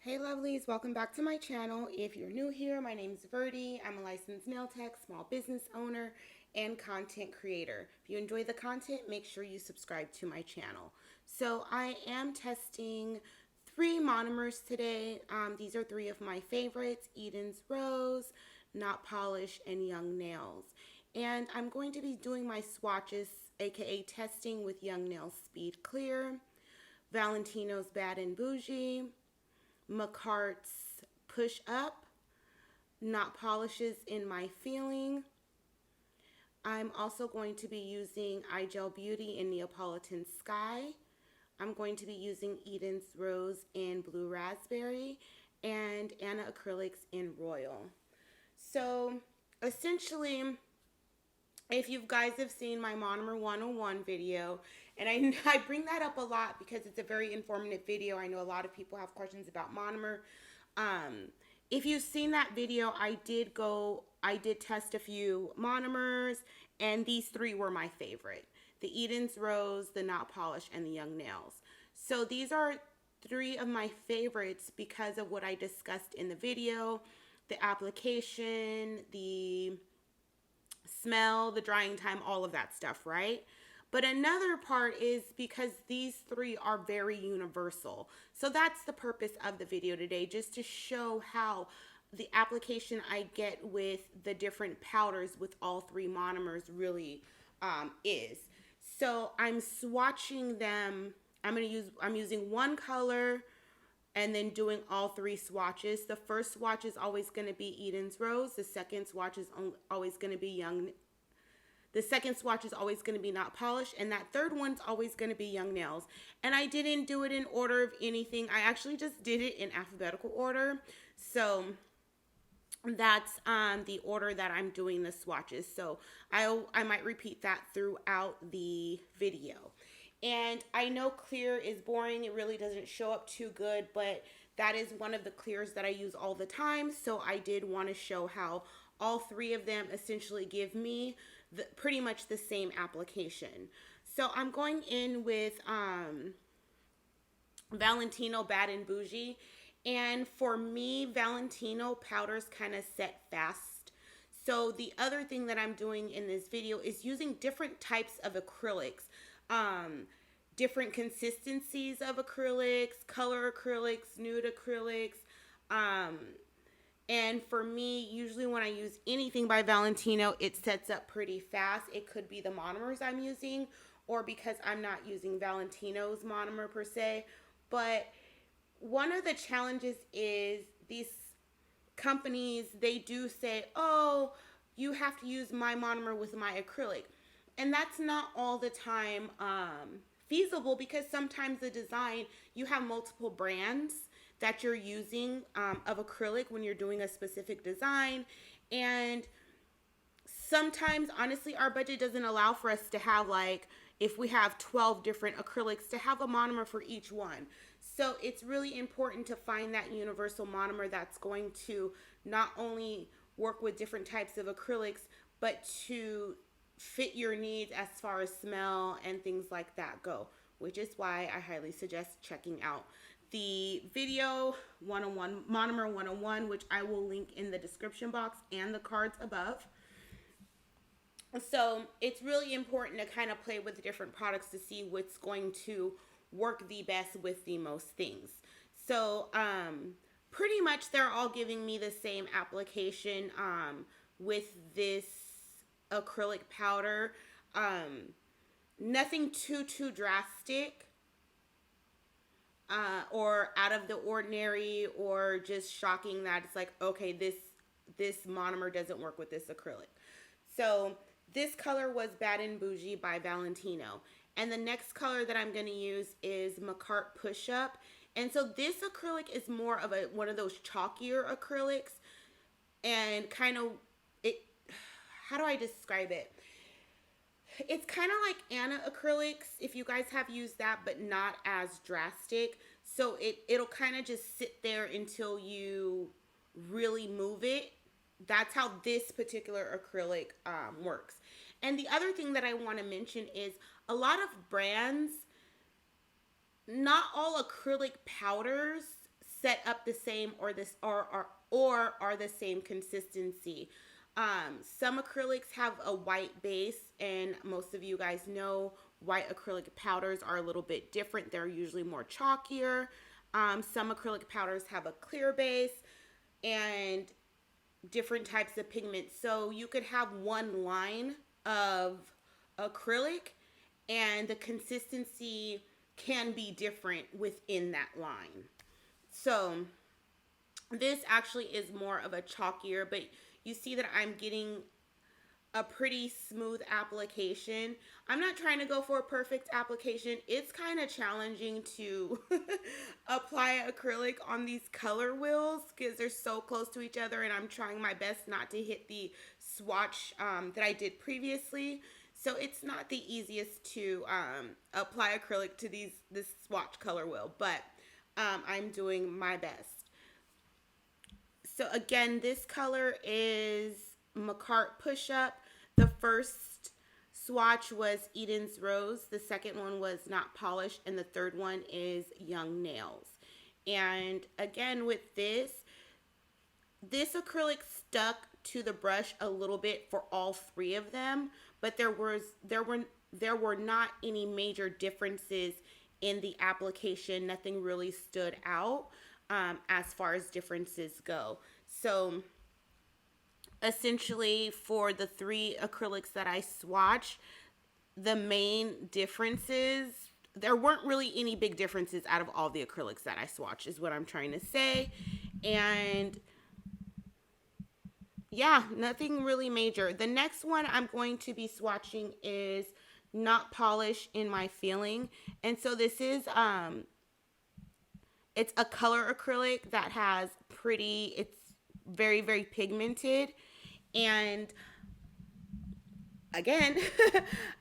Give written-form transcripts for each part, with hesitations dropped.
Hey lovelies, welcome back to my channel. If you're new here, my name is Verdie. I'm a licensed nail tech, small business owner, and content creator. If you enjoy the content, make sure you subscribe to my channel. So I am testing 3 monomers today. These are 3 of my favorites: Eden's Rose, Not Polish, and Young Nails. And I'm going to be doing my swatches, aka testing with Young Nails Speed Clear, Valentino's Bad and Bougie, McCart's Push Up, Not Polishes in My Feeling. I'm also going to be using iGel Beauty in Neapolitan Sky. I'm going to be using Eden's Rose in Blue Raspberry and Anna Acrylics in Royal. So essentially, if you guys have seen my Monomer 101 video, and I bring that up a lot because it's a very informative video. I know a lot of people have questions about monomer. If you've seen that video, I did test a few monomers, and these 3 were my favorite: the Eden's Rose, the Not Polish, and the Young Nails. So these are 3 of my favorites because of what I discussed in the video: the application, the smell, the drying time, all of that stuff, right? But another part is because these 3 are very universal. So that's the purpose of the video today, just to show how the application I get with the different powders with all 3 monomers really is. So I'm swatching them. I'm using one color and then doing all 3 swatches. The first swatch is always going to be Eden's Rose. The second swatch is always going to be The second swatch is always going to be Not Polished, and that third one's always going to be Young Nails. And I didn't do it in order of anything. I actually just did it in alphabetical order. So that's the order that I'm doing the swatches. So I might repeat that throughout the video. And I know clear is boring. It really doesn't show up too good, but that is one of the clears that I use all the time. So I did want to show how all 3 of them essentially give me pretty much the same application. So I'm going in with Valentino Bad and Bougie. And for me, Valentino powders kind of set fast. So the other thing that I'm doing in this video is using different types of acrylics. Different consistencies of acrylics, color acrylics, nude acrylics. And for me, usually when I use anything by Valentino, it sets up pretty fast. It could be the monomers I'm using, or because I'm not using Valentino's monomer per se. But one of the challenges is these companies, they do say, oh, you have to use my monomer with my acrylic. And that's not all the time feasible, because sometimes the design, you have multiple brands that you're using of acrylic when you're doing a specific design. And sometimes, honestly, our budget doesn't allow for us to have, like, if we have 12 different acrylics, to have a monomer for each one. So it's really important to find that universal monomer that's going to not only work with different types of acrylics, but to fit your needs as far as smell and things like that go, which is why I highly suggest checking out the video 101, Monomer 101, which I will link in the description box and the cards above. So it's really important to kind of play with the different products to see what's going to work the best with the most things. So pretty much they're all giving me the same application with this acrylic powder. Nothing too drastic or out of the ordinary, or just shocking that it's like, okay, this monomer doesn't work with this acrylic. So this color was Bad and Bougie by Valentino. And the next color that I'm going to use is McCart Push Up. And so this acrylic is more of one of those chalkier acrylics, and kind of, how do I describe it? It's kind of like Anna acrylics, if you guys have used that, but not as drastic. So it'll kind of just sit there until you really move it. That's how this particular acrylic works. And the other thing that I want to mention is a lot of brands, not all acrylic powders set up the same or are the same consistency. Some acrylics have a white base, and most of you guys know white acrylic powders are a little bit different. They're usually more chalkier. Some acrylic powders have a clear base and different types of pigments. So you could have one line of acrylic and the consistency can be different within that line. So this actually is more of a chalkier, but you see that I'm getting a pretty smooth application. I'm not trying to go for a perfect application. It's kind of challenging to apply acrylic on these color wheels because they're so close to each other, and I'm trying my best not to hit the swatch that I did previously. So it's not the easiest to apply acrylic to this swatch color wheel, but I'm doing my best. So again, this color is McCart Push Up. The first swatch was Eden's Rose. The second one was Not Polished. And the third one is Young Nails. And again, with this acrylic stuck to the brush a little bit for all three of them, but there were not any major differences in the application. Nothing really stood out as far as differences go. So essentially for the three acrylics that I swatched, the main differences, there weren't really any big differences out of all the acrylics that I swatched is what I'm trying to say. And yeah, nothing really major. The next one I'm going to be swatching is Not Polished in My Feeling. And so this is it's a color acrylic that has it's very, very pigmented. And again,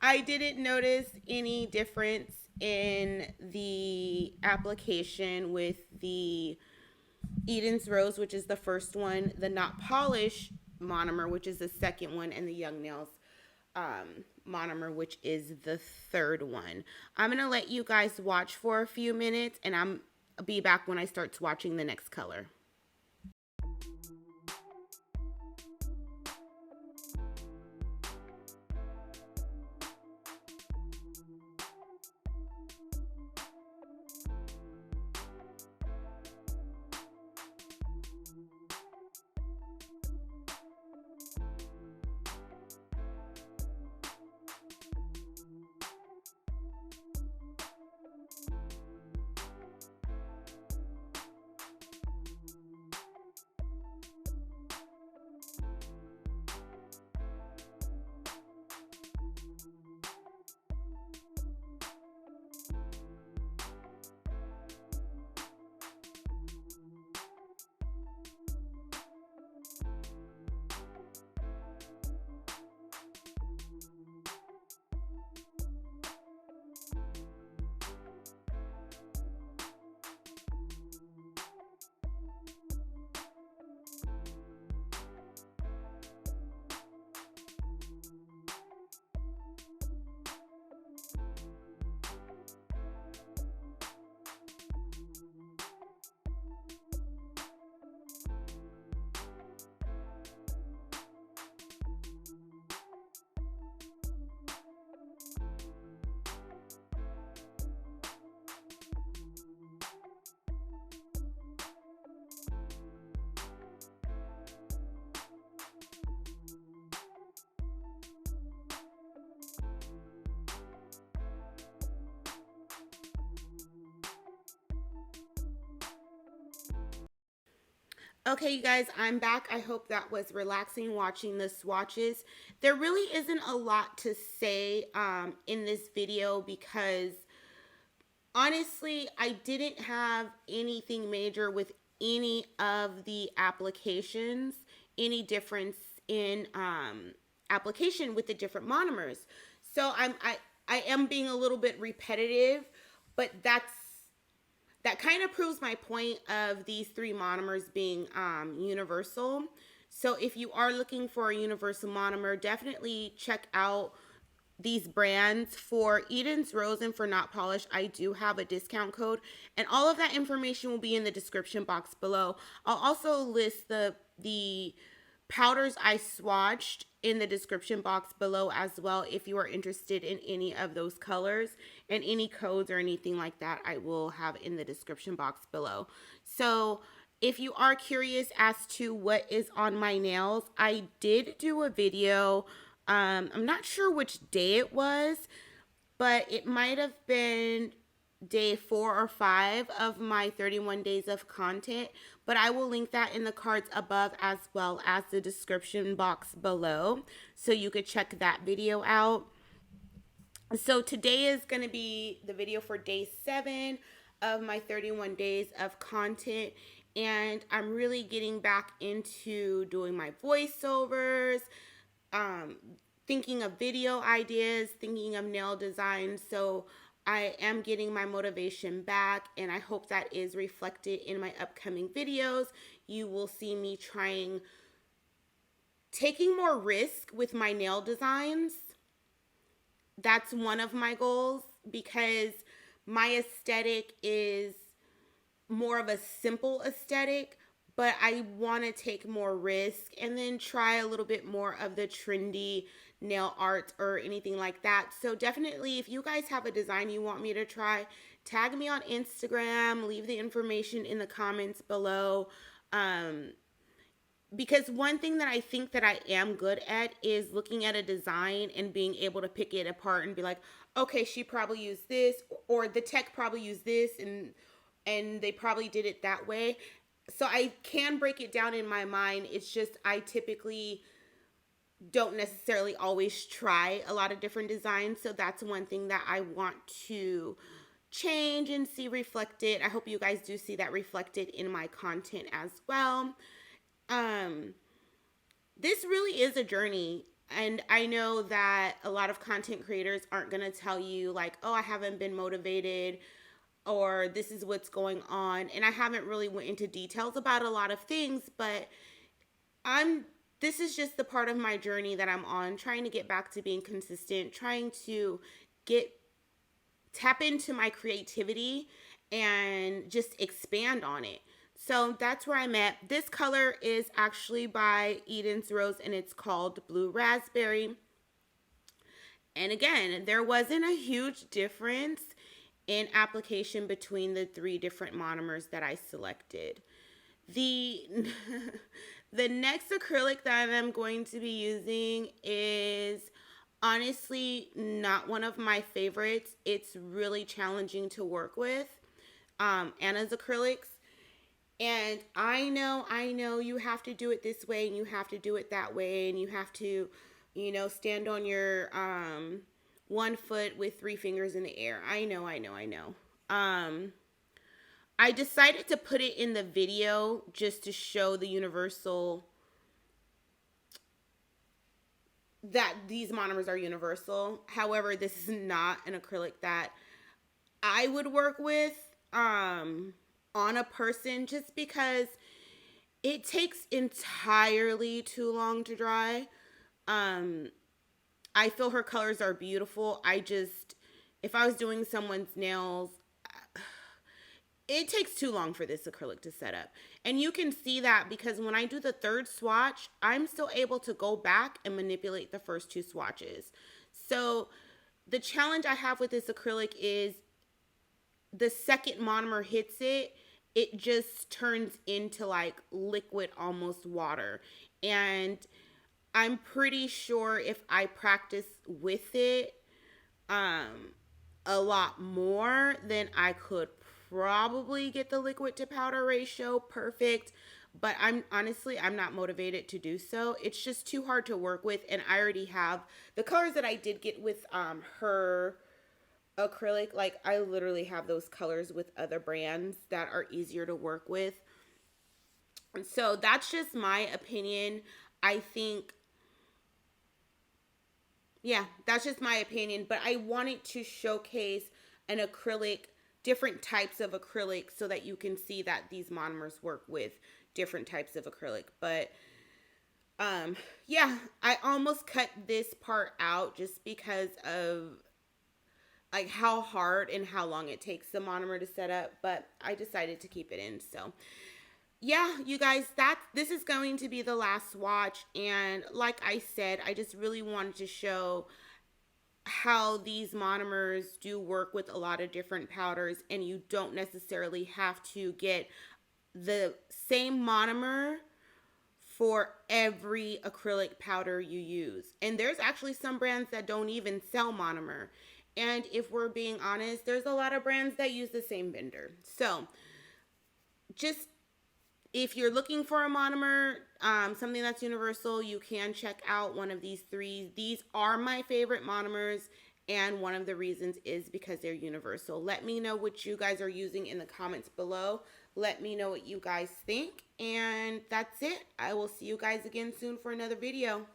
I didn't notice any difference in the application with the Eden's Rose, which is the first one, the Not Polished monomer, which is the second one, and the Young Nails monomer, which is the third one. I'm going to let you guys watch for a few minutes, and I'll be back when I start swatching the next color. Okay, you guys, I'm back. I hope that was relaxing watching the swatches. There really isn't a lot to say in this video because honestly, I didn't have anything major with any of the applications, any difference in application with the different monomers. So I am being a little bit repetitive, but that kind of proves my point of these three monomers being universal. So if you are looking for a universal monomer, definitely check out these brands. For Eden's Rose and for Not Polish, I do have a discount code, and all of that information will be in the description box below. I'll also list the powders I swatched in the description box below as well if you are interested in any of those colors, and any codes or anything like that I will have in the description box below. So if you are curious as to what is on my nails, I did do a video. I'm not sure which day it was, but it might have been day 4 or 5 of my 31 days of content, but I will link that in the cards above as well as the description box below, so you could check that video out. So today is going to be the video for day 7 of my 31 days of content, and I'm really getting back into doing my voiceovers, thinking of video ideas, thinking of nail designs. So I am getting my motivation back, and I hope that is reflected in my upcoming videos. You will see me taking more risk with my nail designs. That's one of my goals, because my aesthetic is more of a simple aesthetic, but I want to take more risk and then try a little bit more of the trendy nail art or anything like that. So definitely, if you guys have a design you want me to try, tag me on Instagram, leave the information in the comments below. Because one thing that I think that I am good at is looking at a design and being able to pick it apart and be like, okay, she probably used this, or the tech probably used this, and they probably did it that way. So I can break it down in my mind. It's just I typically don't necessarily always try a lot of different designs. So that's one thing that I want to change and see reflected. I hope you guys do see that reflected in my content as well. This really is a journey, and I know that a lot of content creators aren't going to tell you like, oh, I haven't been motivated, or this is what's going on. And I haven't really went into details about a lot of things, but this is just the part of my journey that I'm on, trying to get back to being consistent, trying to tap into my creativity and just expand on it. So that's where I'm at. This color is actually by Eden's Rose, and it's called Blue Raspberry. And again, there wasn't a huge difference in application between the 3 different monomers that I selected. The next acrylic that I'm going to be using is honestly not one of my favorites. It's really challenging to work with. Anna's acrylics. And I know you have to do it this way and you have to do it that way, and you have to, stand on your 1 foot with 3 fingers in the air. I know. I decided to put it in the video just to show the universal, that these monomers are universal. However, this is not an acrylic that I would work with on a person, just because it takes entirely too long to dry. I feel her colors are beautiful. If I was doing someone's nails, it takes too long for this acrylic to set up. And you can see that because when I do the 3rd swatch, I'm still able to go back and manipulate the first 2 swatches. So the challenge I have with this acrylic is the second monomer hits it, it just turns into like liquid, almost water. And I'm pretty sure if I practice with it a lot more, then I could probably get the liquid to powder ratio perfect. But I'm not motivated to do so. It's just too hard to work with, and I already have the colors that I did get with her acrylic. Like, I literally have those colors with other brands that are easier to work with. And so that's just my opinion. I think, yeah, that's just my opinion. But I wanted to showcase an acrylic, different types of acrylic, so that you can see that these monomers work with different types of acrylic. But Yeah, I almost cut this part out just because of like how hard and how long it takes the monomer to set up, but I decided to keep it in. So yeah, you guys, this is going to be the last swatch, and like I said, I just really wanted to show how these monomers do work with a lot of different powders, and you don't necessarily have to get the same monomer for every acrylic powder you use. And there's actually some brands that don't even sell monomer. And if we're being honest, there's a lot of brands that use the same vendor. So just if you're looking for a monomer, something that's universal, you can check out one of these three. These are my favorite monomers, and one of the reasons is because they're universal. Let me know what you guys are using in the comments below. Let me know what you guys think, and that's it. I will see you guys again soon for another video.